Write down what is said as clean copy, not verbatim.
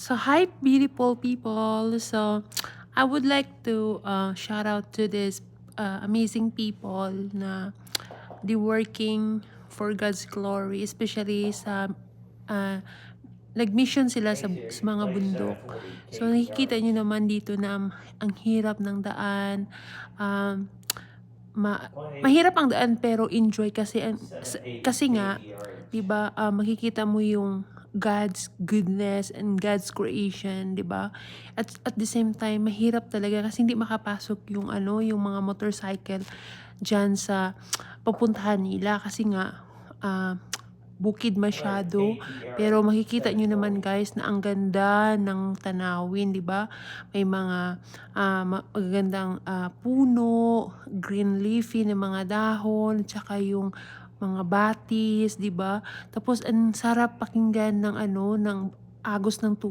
So hi beautiful people. So I would like to shout out to this amazing people na they working for God's glory, especially sa uh, nag-mission sila sa mga bundok. So nakikita nyo naman dito na ang hirap ng daan. Um, mahirap ang daan pero enjoy kasi kasi nga 'di ba makikita mo yung God's goodness and God's creation, 'di ba? At the same time mahirap talaga kasi hindi makapasok yung yung mga motorcycle diyan sa papuntahan nila kasi nga ah, bukid masyado. Pero makikita nyo naman guys na ang ganda ng tanawin, 'di ba? May mga magagandang puno, green leafy na mga dahon, tsaka yung mga batis, 'di ba? Tapos ang sarap pakinggan ng ng agos ng